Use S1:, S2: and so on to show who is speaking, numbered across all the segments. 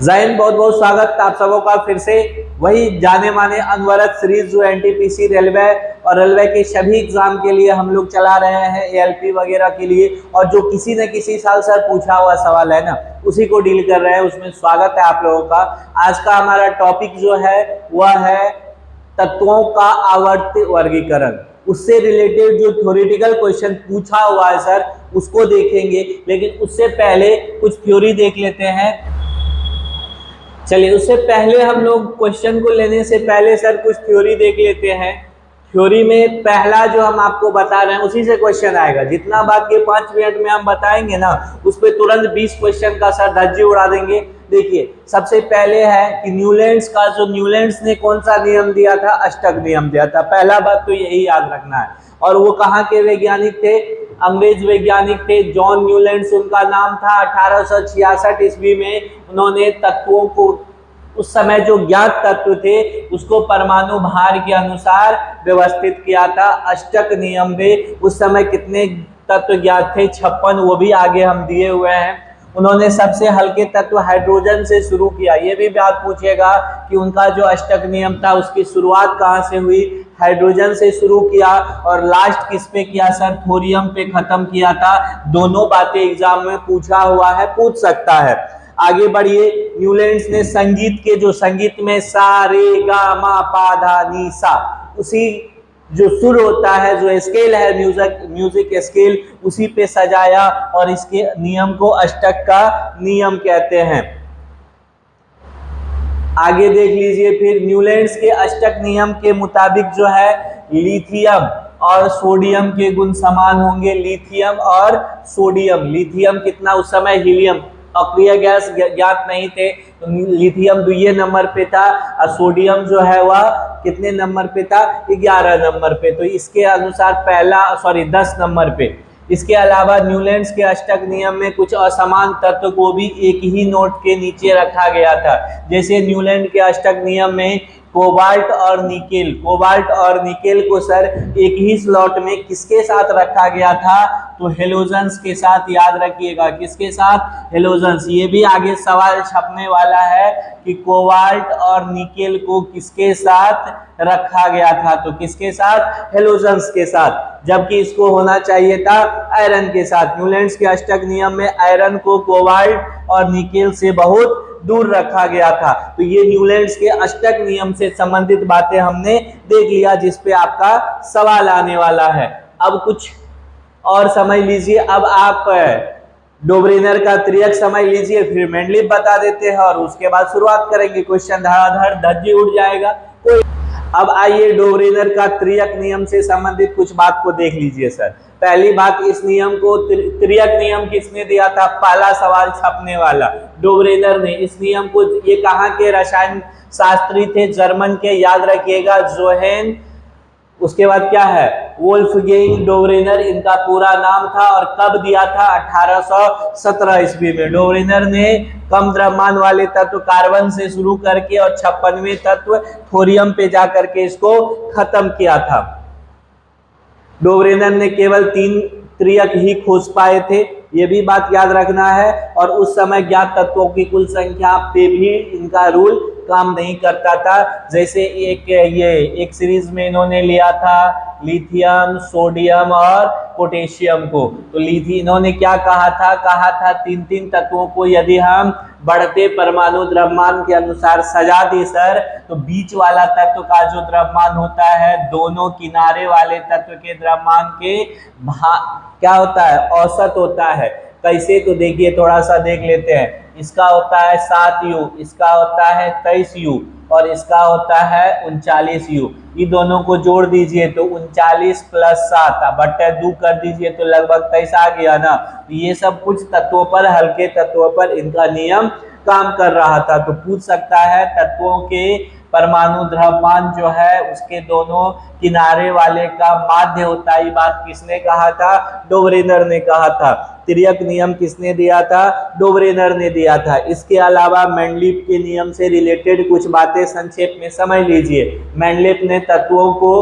S1: जय हिंद, बहुत बहुत स्वागत आप सबों का फिर से वही जाने माने अनवरत सीरीज जो एनटीपीसी रेलवे और रेलवे के सभी एग्जाम के लिए हम लोग चला रहे हैं, एएलपी वगैरह के लिए। और जो किसी न किसी साल सर पूछा हुआ सवाल है ना, उसी को डील कर रहे हैं। उसमें स्वागत है आप लोगों का। आज का हमारा टॉपिक जो है वह है तत्वों का आवर्त वर्गीकरण। उससे रिलेटेड जो थ्योरेटिकल क्वेश्चन पूछा हुआ है सर, उसको देखेंगे। लेकिन उससे पहले कुछ थ्योरी देख लेते हैं। चलिए, उससे पहले हम लोग क्वेश्चन को लेने से पहले सर कुछ थ्योरी देख लेते हैं। थ्योरी में पहला जो हम आपको बता रहे हैं उसी से क्वेश्चन आएगा। जितना बात के 5 मिनट में हम बताएंगे ना, उस पर तुरंत 20 क्वेश्चन का सर धज्जी उड़ा देंगे। देखिए, सबसे पहले है कि न्यूलैंड्स का जो न्यूलैंड्स ने कौन सा नियम दिया था? अष्टक नियम दिया था। पहला बात तो यही याद रखना है। और वो कहाँ के वैज्ञानिक थे? अंग्रेज वैज्ञानिक थे। जॉन न्यूलैंड्स उनका नाम था। 1866 ईस्वी में उन्होंने तत्वों को, उस समय जो ज्ञात तत्व थे उसको परमाणु भार के अनुसार व्यवस्थित किया था अष्टक नियम में। उस समय कितने तत्व ज्ञात थे? 56। वो भी आगे हम दिए हुए हैं। उन्होंने सबसे हल्के तत्व हाइड्रोजन से शुरू किया। ये भी बात पूछेगा कि उनका जो अष्टक नियम था उसकी शुरुआत कहाँ से हुई? हाइड्रोजन से शुरू किया। और लास्ट किस पे किया सर? थोरियम पे खत्म किया था। दोनों बातें एग्जाम में पूछा हुआ है, पूछ सकता है। आगे बढ़िए। न्यूलैंड्स ने संगीत के, जो संगीत में सा रे गा मा पा धा नी सा, उसी जो सुर होता है, जो स्केल है म्यूजिक स्केल, उसी पे सजाया। और इसके नियम को अष्टक का नियम कहते हैं। आगे देख लीजिए। फिर न्यूलैंड्स के अष्टक नियम के मुताबिक जो है लिथियम और सोडियम के गुण समान होंगे। लिथियम और सोडियम। लिथियम कितना? उस समय हीलियम अक्रिय गैस ज्ञात नहीं थे, तो लिथियम 2 नंबर पे था। और सोडियम जो है वह कितने नंबर पे था? 11 नंबर पे। तो इसके अनुसार 10 नंबर पे। इसके अलावा न्यूलैंड्स के अष्टक नियम में कुछ असमान तत्व को भी एक ही नोट के नीचे रखा गया था। जैसे न्यूलैंड के अष्टक नियम में कोबाल्ट और निकेल, कोबाल्ट और निकेल को सर एक ही स्लॉट में किसके साथ रखा गया था? तो हेलोजन्स के साथ। याद रखिएगा, किसके साथ? हेलोजन्स। ये भी आगे सवाल छपने वाला है कि कोबाल्ट और निकेल को किसके साथ रखा गया था? तो किसके साथ? हेलोजन्स के साथ। जबकि इसको होना चाहिए था आयरन के साथ। न्यूलैंड्स के अष्टक नियम में आयरन को कोबाल्ट और निकेल से बहुत दूर रखा गया था। तो ये न्यूलैंड्स के अष्टक नियम से संबंधित बातें हमने देख लिया, जिस पे आपका सवाल आने वाला है। अब कुछ और समझ लीजिए। अब आप डोब्रेनर का त्रियक समझ लीजिए, फिर मेंडलीव बता देते हैं और उसके बाद शुरुआत करेंगे। क्वेश्चन धड़ाधड़ धज्जी उड़ जाएगा। अब आइए, डोब्रेनर का त्रियक नियम से संबंधित कुछ बात को देख लीजिए सर। पहली बात, इस नियम को त्रियक नियम किसने दिया था? पहला सवाल छपने वाला डोब्रेनर ने। इस नियम को, ये कहाँ के रसायन शास्त्री थे? जर्मन के। याद रखिएगा, जोहेन, उसके बाद क्या है? वोल्फगैंग डोब्रेनर इनका पूरा नाम था। और कब दिया था? 1817 ईस्वी में। डोब्रेनर ने कम द्रव्यमान वाले तत्व कार्बन से शुरू करके और 56वें तत्व थोरियम पे जाकर के इसको खत्म किया था। डोब्रेनर ने केवल 3 त्रियक ही खोज पाए थे, ये भी बात याद रखना है। और उस समय ज्ञात तत्वों की कुल संख्या पे भी इनका रूल काम नहीं करता था। जैसे एक सीरीज में इन्होंने लिया था लिथियम, सोडियम और पोटेशियम को। तो इन्होंने क्या कहा था 3 तत्वों को यदि हम बढ़ते परमाणु द्रव्यमान के अनुसार सजा दे सर, तो बीच वाला तत्व का जो द्रव्यमान होता है दोनों किनारे वाले तत्व के द्रव्यमान के क्या होता है? औसत होता है। कैसे? तो देखिए, थोड़ा सा देख लेते हैं। इसका होता है 7 U, इसका होता है 23 U और इसका होता है 39 U। ये दोनों को जोड़ दीजिए तो 39 + 7 बटे 2 कर दीजिए तो लगभग 23 आ गया ना। तो ये सब कुछ तत्वों पर, हल्के तत्वों पर इनका नियम काम कर रहा था। तो पूछ सकता है तत्वों के परमाणु द्रव्यमान जो है उसके दोनों किनारे वाले का माध्य होता है। ये बात किसने कहा था? डोब्रेनर ने कहा था। त्रियक नियम किसने दिया था? डोब्रेनर ने दिया था। इसके अलावा मेंडलीव के नियम से रिलेटेड कुछ बातें संक्षेप में समझ लीजिए। मेंडलीव ने तत्वों को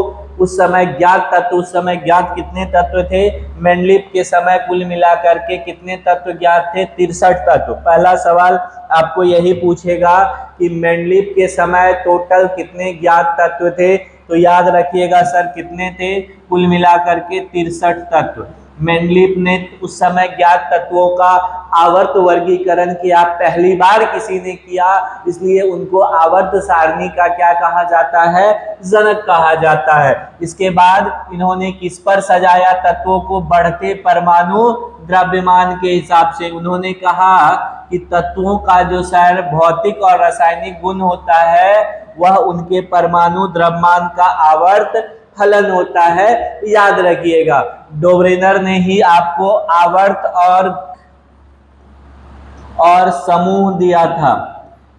S1: उस समय ज्ञात कितने तत्व थे? मेंडलीव के समय कुल मिलाकर के कितने तत्व ज्ञात थे? 63 तत्व। पहला सवाल आपको यही पूछेगा कि मेंडलीव के समय टोटल कितने ज्ञात तत्व थे, तो याद रखिएगा सर कितने थे? कुल मिलाकर के 63 तत्व। मेंडलीव ने उस समय ज्ञात तत्वों का आवर्त वर्गीकरण किया, पहली बार किसी ने किया, इसलिए उनको आवर्त सारणी का क्या कहा जाता है? जनक कहा जाता है। इसके बाद इन्होंने किस पर सजाया तत्वों को? बढ़ते परमाणु द्रव्यमान के हिसाब से। उन्होंने कहा कि तत्वों का जो सर भौतिक और रासायनिक गुण होता है वह उनके परमाणु द्रव्यमान का आवर्त फलन होता है, याद रखिएगा। डोब्रेनर ने ही आपको आवर्त और समूह दिया था।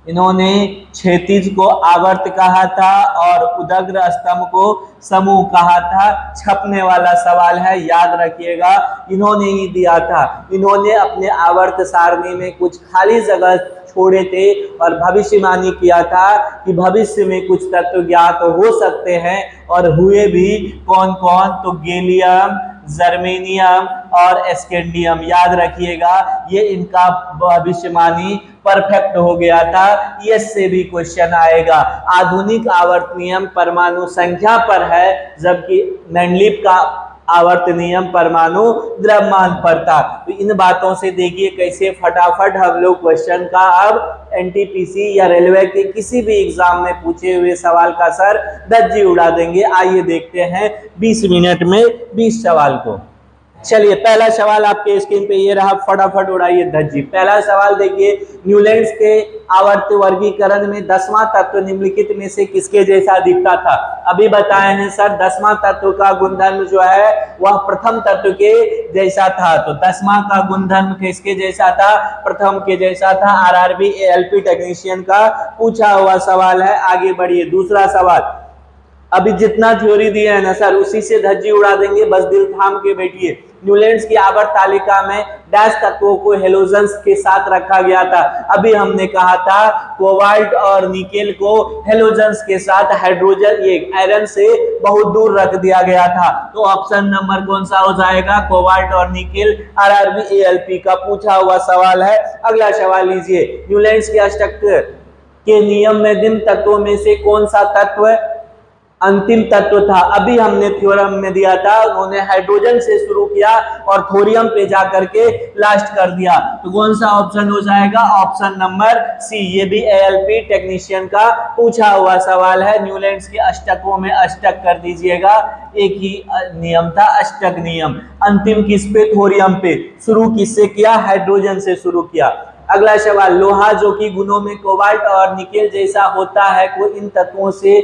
S1: इन्होंने क्षैतिज को आवर्त कहा था और उदग्र स्तंभ को समूह कहा था। छपने वाला सवाल है, याद रखिएगा, इन्होंने ही दिया था। इन्होंने अपने आवर्त सारणी में कुछ खाली जगह छोड़े थे और भविष्यवाणी किया था कि भविष्य में कुछ तत्व ज्ञात हो सकते हैं, और हुए भी। कौन कौन? तो गैलियम, जर्मेनियम और स्कैंडियम, याद रखिएगा। ये इनका भविष्यवाणी परफेक्ट हो गया था। यस से भी क्वेश्चन आएगा। आधुनिक आवर्त नियम परमाणु संख्या पर है, जबकि मेंडलीव का आवर्त नियम परमाणु द्रव्यमान पर था। तो इन बातों से देखिए कैसे फटाफट हम लोग क्वेश्चन का अब एनटीपीसी या रेलवे के किसी भी एग्जाम में पूछे हुए सवाल का सर धज्जी उड़ा देंगे। आइए देखते हैं 20 मिनट में 20 सवाल को। चलिए पहला सवाल आपके स्क्रीन पे ये रहा, फटाफट उड़ाइए धज्जी। पहला सवाल देखिए, न्यूलैंड्स के आवर्त वर्गीकरण में 10वां तत्व निम्नलिखित में से किसके जैसा दिखता था? अभी बताए हैं सर 10वां तत्व का गुणधर्म जो है वह प्रथम तत्व के जैसा था। तो 10वां का गुणधर्म किसके जैसा था? प्रथम के जैसा था। आरआरबी एएलपी टेक्नीशियन का पूछा हुआ सवाल है। आगे बढ़िए, दूसरा सवाल। अभी जितना थ्योरी दिया है ना सर उसी से धज्जी उड़ा देंगे, बस दिल थाम के बैठिए। न्यूलैंड्स की आवर्त तालिका में डैश तत्वों को हेलोजन्स के साथ रखा गया था। अभी हमने कहा था कोबाल्ट और निकेल को हेलोजन्स के साथ हाइड्रोजन आयरन से बहुत दूर रख दिया गया था। तो ऑप्शन नंबर कौन सा हो जाएगा? कोबाल्ट और निकेल। आरआरबी एएलपी का पूछा हुआ सवाल है। अगला सवाल लीजिए, न्यूलैंड्स के अष्टक के नियम में निम्न तत्वों में से कौन सा तत्व अंतिम तत्व था? अभी हमने थ्योरम में दिया था, उन्होंने हाइड्रोजन से शुरू किया और थोरियम पे जाकर के लास्ट कर दिया। तो कौन सा ऑप्शन हो जाएगा? Option number C. ये भी एएलपी टेक्नीशियन का पूछा हुआ सवाल है। न्यूलैंड्स के अष्टकों में अष्टक कर दीजिएगा, एक ही नियम था, अष्टक नियम। अंतिम किस पे? थोरियम पे। शुरू किससे किया? हाइड्रोजन से शुरू किया। अगला सवाल, लोहा जो कि गुणों में कोबाल्ट और निकेल जैसा होता है को इन तत्वों से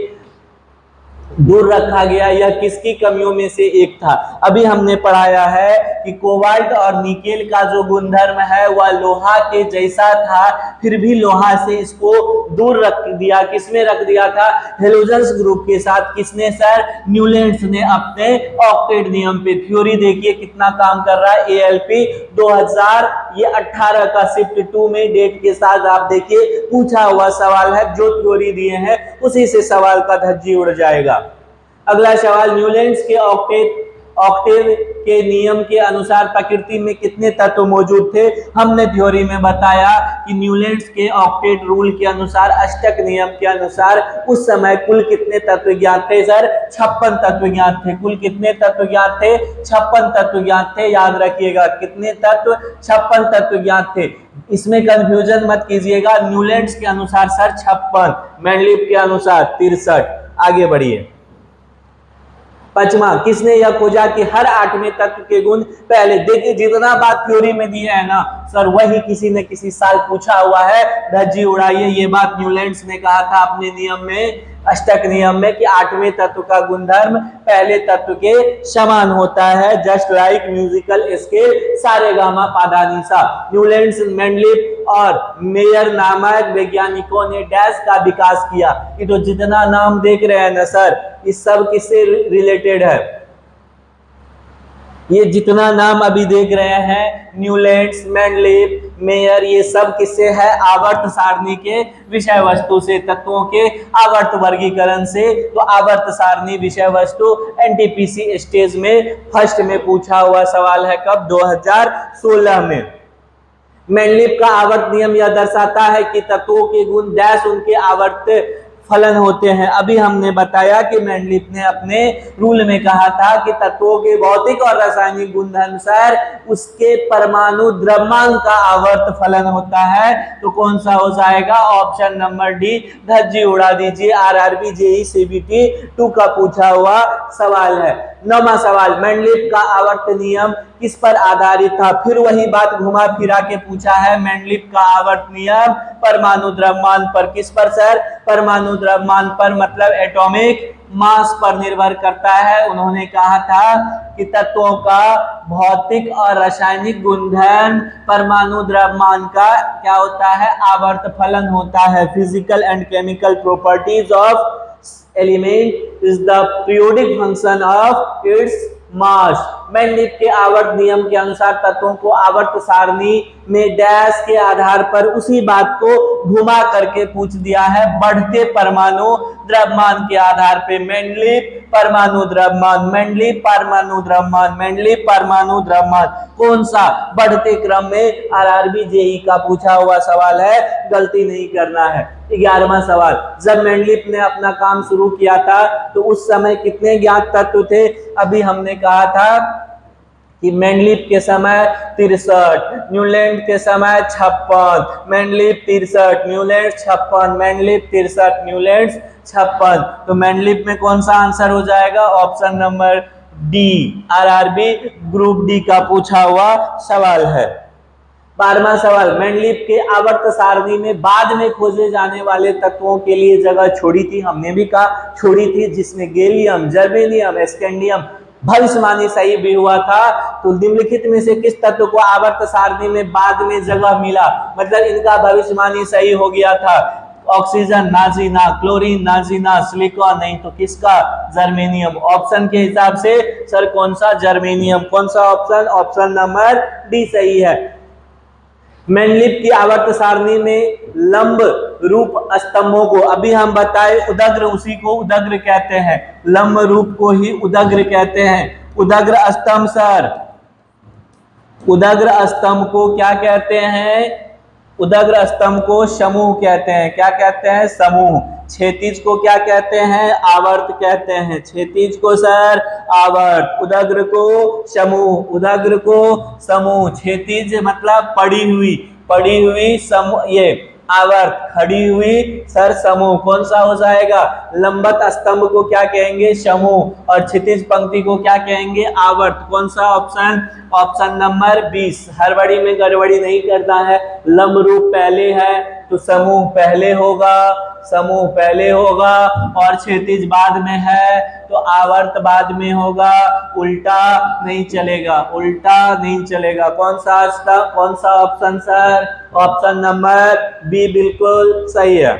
S1: दूर रखा गया, यह किसकी कमियों में से एक था? अभी हमने पढ़ाया है कि कोबाल्ट और निकेल का जो गुणधर्म है वह लोहा के जैसा था, फिर भी लोहा से इसको दूर रख दिया। किसमें रख दिया था? हेलोजन्स ग्रुप के साथ। किसने सर? न्यूलैंड्स ने अपने ऑक्टेट नियम पे। थ्योरी देखिए कितना काम कर रहा है। एएलपी 2018 का शिफ्ट 2 में डेट के साथ आप देखिए पूछा हुआ सवाल है। जो थ्योरी दिए हैं उसी से सवाल का धज्जी उड़ जाएगा। अगला सवाल, न्यूलैंड्स के ऑक्टेव के नियम के अनुसार प्रकृति में कितने तत्व मौजूद थे? हमने थ्योरी में बताया कि न्यूलैंड्स के ऑक्टेट रूल के अनुसार, अष्टक नियम के अनुसार उस समय कुल कितने तत्व ज्ञात थे सर? 56 तत्व ज्ञात थे। कुल कितने तत्व ज्ञात थे? 56 तत्व ज्ञात थे। याद रखिएगा कितने तत्व? 56 तत्व ज्ञात थे। इसमें कंफ्यूजन मत कीजिएगा। न्यूलैंड्स के अनुसार सर 56, मेंडलीव के अनुसार 63। आगे बढ़िए। पांचवा, किसने यह खोजा कि हर 8वें तत्व के गुण पहले? देखिए जितना बात थ्योरी में दी है ना सर वही किसी न किसी साल पूछा हुआ है। धज्जी उड़ाइए। ये बात न्यूलैंड्स ने कहा था अपने नियम में, अष्टक नियम में, कि 8वें तत्व का गुणधर्म पहले तत्व के समान होता है। Just like musical scale Saregama Padhanisa. Newlands, Mendeleev और मेयर नामक वैज्ञानिकों ने डैश का विकास किया। ये तो जितना नाम देख रहे हैं ना सर, इस सब किससे रिलेटेड है? ये जितना नाम अभी देख रहे हैं, न्यूलैंड्स, मेंडलीव, मेयर, ये सब किससे है? आवर्त सारणी के विषय वस्तु से, तत्वों के आवर्त वर्गीकरण से। तो आवर्त सारणी विषय वस्तु एनटीपीसी स्टेज में फर्स्ट में पूछा हुआ सवाल है, कब? 2016 में। मेंडलीव का आवर्त नियम यह दर्शाता है कि तत्वों के गुण डैश उनके आवर्त फलन होते हैं। अभी हमने बताया कि मेंडलीव ने अपने रूल में कहा था कि तत्वों के भौतिक और रासायनिक गुणधर्म सर उसके परमाणु द्रव्यमान का आवर्त फलन होता है। तो कौन सा हो जाएगा? ऑप्शन नंबर डी, धज्जी उड़ा दीजिए। आरआरबी जेई सीबीटी 2 का पूछा हुआ सवाल है। 9वां सवाल, मेंडलीव का आवर्त नियम किस पर आधारित था? फिर वही बात घुमा फिरा के पूछा है। मेंडलीव का आवर्त नियम परमाणु द्रव्यमान पर। किस पर सर? परमाणु द्रव्यमान पर, मतलब एटॉमिक मास पर निर्भर करता है। उन्होंने कहा था कि तत्वों का भौतिक और रासायनिक गुणधर्म परमाणु द्रव्यमान का क्या होता है? आवर्त फलन होता है। Physical and chemical properties of element is the periodic function of its mass. Mendeleev के आवर्त नियम के अनुसार तत्वों को आवर्त सारणी में डैश के आधार पर उसी बात को घुमा करके पूछ दिया है, बढ़ते परमाणु द्रव्यमान के आधार पे। मेंडलीव परमाणु द्रव्यमान, मेंडलीव परमाणु द्रव्यमान, मेंडलीव परमाणु द्रव्यमान, कौन सा? बढ़ते क्रम में। आरआरबी जेई का पूछा हुआ सवाल है, गलती नहीं करना है। 11वां सवाल, जब मेंडलीव ने अपना काम शुरू किया था तो उस समय कितने ज्ञात तत्व थे? अभी हमने कहा था कि मेंडलीव के समय 63, न्यूलैंड के समय 56, मेंडलीव 63, न्यूलैंड 56, मेंडलीव 63, न्यूलैंड 56। तो मेंडलीव में कौन सा आंसर हो जाएगा? Option number D, RRB group D का पूछा हुआ सवाल है। 12वां सवाल, मेंडलीव के आवर्त सारणी में बाद में खोजे जाने वाले तत्वों के लिए जगह छोड़ी थी। हमने भी कहा छोड़ी थी, जिसमें गैलियम, जर्मेनियम, स्कैंडियम। भविष्यवाणी सही भी हुआ था। तो निम्नलिखित में से किस तत्व को आवर्त सारणी में बाद में जगह मिला? मतलब इनका भविष्यवाणी सही हो गया था। ऑक्सीजन नाजीना, क्लोरीन नाजीना, सिलिकॉन नहीं तो किसका? जर्मेनियम। ऑप्शन के हिसाब से सर कौन सा? जर्मेनियम। कौन सा ऑप्शन? ऑप्शन नंबर डी सही है। मेंडलीव की आवर्त सारणी में लंब रूप स्तंभों को, अभी हम बताए उदग्र, उसी को उदग्र कहते हैं। लंब रूप को ही उदग्र कहते हैं। उदग्र स्तंभ सर, उदग्र स्तंभ को क्या कहते हैं? उदग्र स्तंभ को समूह कहते हैं। क्या कहते हैं? समूह। क्षैतिज को क्या कहते हैं? आवर्त कहते हैं। क्षैतिज को सर आवर्त, उदग्र को समूह, उदग्र को समूह। क्षैतिज मतलब पड़ी हुई समूह, ये आवर्त खड़ी हुई सर समूह। कौन सा हो जाएगा? लंबत स्तंभ को क्या कहेंगे? समूह। और क्षैतिज पंक्ति को क्या कहेंगे? आवर्त। कौन सा ऑप्शन? Option number 20। हड़बड़ी में गड़बड़ी नहीं करना है। लंब रूप पहले है तो समूह पहले होगा, समूह पहले होगा, और क्षैतिज बाद में है तो आवर्त बाद में होगा। उल्टा नहीं चलेगा, उल्टा नहीं चलेगा। कौन सा option sir? Option number B बिल्कुल सही है।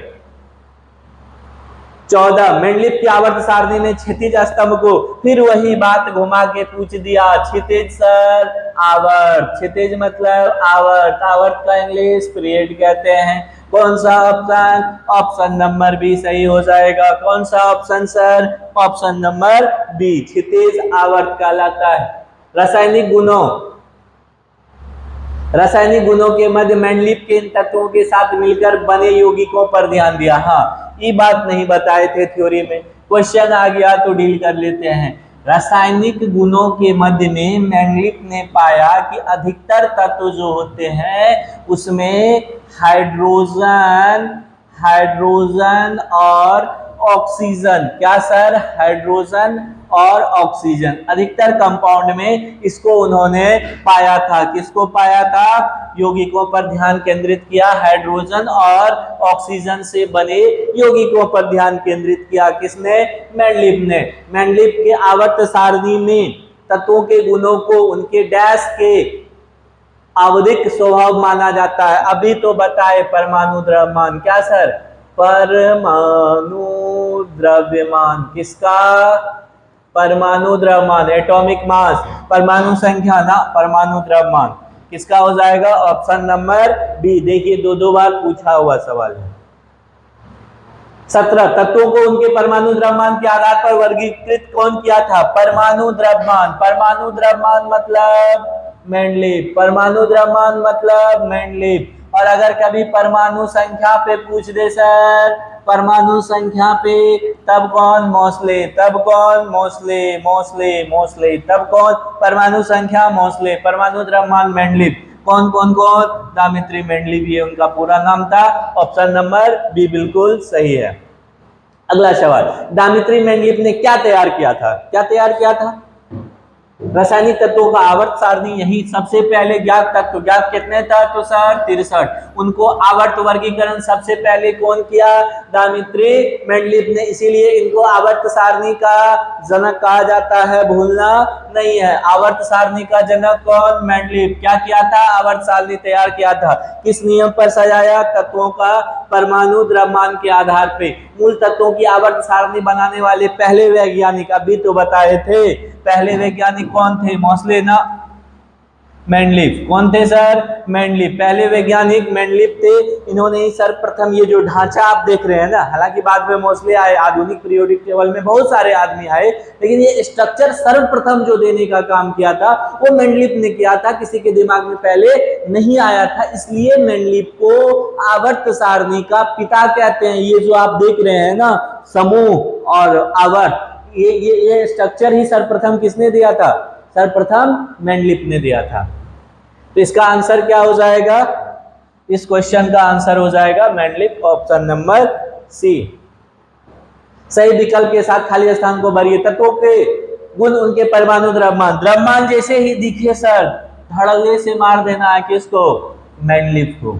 S1: 14, मेंडलीव की आवर्त सारणी में क्षैतिज स्तंभ को फिर वही बात घुमा के पूछ दिया। क्षैतिज सर आवर्त, क्षैतिज मतलब आवर्त, आवर्त का इंग्लिश पीरियड कहते हैं। कौन सा ऑप्शन? ऑप्शन नंबर बी सही हो जाएगा। कौन सा option sir? Option number B, क्षैतिज आवर्त कहलाता है। रासायनिक गुणों के मध्य मेंडलीव के इन तत्वों के साथ मिलकर बने यौगिकों पर ध्यान दिया। हाँ, ये बात नहीं बताए थे थ्योरी में, क्वेश्चन आ गया तो डील कर लेते हैं। रासायनिक गुणों के मध्य में मेंडलीव ने पाया कि अधिकतर तत्व जो होते हैं उसमें हाइड्रोजन और ऑक्सीजन, क्या सर? हाइड्रोजन और ऑक्सीजन अधिकतर कंपाउंड में इसको उन्होंने पाया था। किसको पाया था? यौगिकों पर ध्यान केंद्रित किया। हाइड्रोजन और ऑक्सीजन से बने यौगिकों पर ध्यान केंद्रित किया। किसने? मेंडलीव ने। मेंडलीव के आवर्त सारणी में तत्वों के गुणों को उनके डैश के आवधिक स्वभाव माना जाता है। अभी तो बताए परमाणु द्रव्यमान। क्या सर? परमाणु द्रव्यमान। किसका? परमाणु द्रव्यमान, एटॉमिक मास, परमाणु संख्या ना, परमाणु द्रव्यमान। किसका हो जाएगा? Option number B. देखिए दो बार पूछा हुआ सवाल है। 17 तत्वों को उनके परमाणु द्रव्यमान के आधार पर वर्गीकृत कौन किया था? परमाणु द्रव्यमान। परमाणु द्रव्यमान मतलब मेंडलीव। परमाणु द्रव्यमान मतलब मेंडलीव। और अगर कभी परमाणु संख्या पे पूछ दे सर, परमाणु संख्या पे, तब कौन? मोस्ले। तब कौन? मोस्ले। मोस्ले मोस्ले तब कौन? परमाणु संख्या मोस्ले। परमाणु द्रव्यमान मेंडलीव। कौन कौन कौन? डामित्री मेंडलीव, ये उनका पूरा नाम था। ऑप्शन नंबर बी बिल्कुल सही है। अगला सवाल, डामित्री मेंडलीव ने क्या तैयार किया था? क्या तैयार किया था? रासायनिक तत्वों का आवर्त सारणी। यही सबसे पहले ज्ञात तत्व, ज्ञात कितने तत्व सर? 63। उनको आवर्त वर्गीकरण सबसे पहले कौन किया? डामित्री मेंडलीव ने। इसीलिए इनको आवर्त सारणी का जनक कहा जाता है, भूलना नहीं है। आवर्त सारणी का जनक कौन? मेंडलीव। क्या किया था? आवर्त सारणी तैयार किया था। किस नियम पर सजाया? तत्वों का परमाणु द्रव्यमान के आधार पे। मूल तत्वों की आवर्त सारणी बनाने वाले पहले वैज्ञानिक, अभी तो बताए थे, पहले वैज्ञानिक कौन थे? मोस्ले ना मेंडलीव। कौन थे सर? मेंडलीव। पहले वैज्ञानिक मेंडलीव थे। इन्होंने ही सर्वप्रथम ये जो ढांचा आप देख रहे हैं ना, हालांकि बाद में मोस्ले आए, आधुनिक पीरियोडिक टेबल में बहुत सारे आदमी आए, लेकिन ये स्ट्रक्चर सर्वप्रथम जो देने का काम किया था वो मेंडलीव ने किया था। किसी के दिमाग में पहले नहीं आया था, इसलिए मेंडलीव को आवर्त सारणी का पिता कहते हैं। ये जो आप देख रहे हैं ना, समूह और आवर्त, ये स्ट्रक्चर ही सर्वप्रथम किसने दिया था? सर्वप्रथम मेंडलीव ने दिया था। तो इसका आंसर क्या हो जाएगा? इस क्वेश्चन का आंसर हो जाएगा मेंडलीव, ऑप्शन नंबर सी। सही विकल्प के साथ खाली स्थान को भरिए। तत्वों के गुण, उनके परमाणु द्रव्यमान। द्रव्यमान जैसे ही दिखे सर, धड़ल्ले से मार देना है किसको? मेंडलीव को।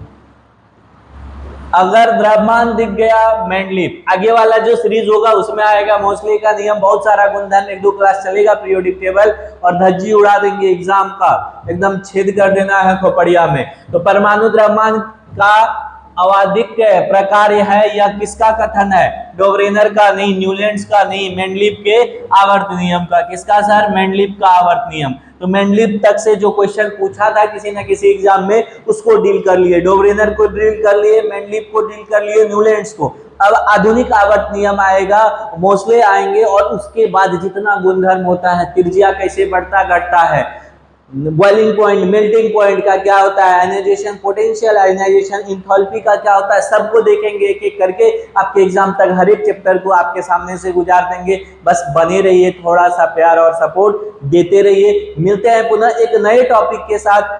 S1: अगर द्रव्यमान दिख गया, मेंडलीव। आगे वाला जो सीरीज होगा उसमें आएगा मोस्ले का नियम, बहुत सारा गुणधर्म, 1-2 क्लास चलेगा पीरियोडिक टेबल, और धज्जी उड़ा देंगे एग्जाम का, एकदम छेद कर देना है खोपड़िया में। तो परमाणु द्रव्यमान का अवादिक प्रकार है, यह किसका कथन है? डोवरेनर का नहीं, न्यूलैंड्स का नहीं, मेंडलीव के आवर्त नियम का। किसका सर? मेंडलीव का आवर्त नियम। तो मेंडलीव तक से जो क्वेश्चन पूछा था किसी न किसी एग्जाम में, उसको डील कर लिए। डोवरेनर को डील कर लिए, मेंडलीव को डील कर लिए, न्यूलैंड्स को। अब आधुनिक आवर्त नियम आएगा, मोस्ले आएंगे, और उसके बाद जितना गुणधर्म होता है, त्रिज्या कैसे बढ़ता घटता है, बॉइलिंग पॉइंट, मेल्टिंग पॉइंट का क्या होता है, आयनाइजेशन पोटेंशियल, आयनाइजेशन इंथैल्पी का क्या होता है, सबको देखेंगे एक एक करके। आपके एग्जाम तक हर एक चैप्टर को आपके सामने से गुजार देंगे। बस बने रहिए, थोड़ा सा प्यार और सपोर्ट देते रहिए। मिलते हैं पुनः एक नए टॉपिक के साथ।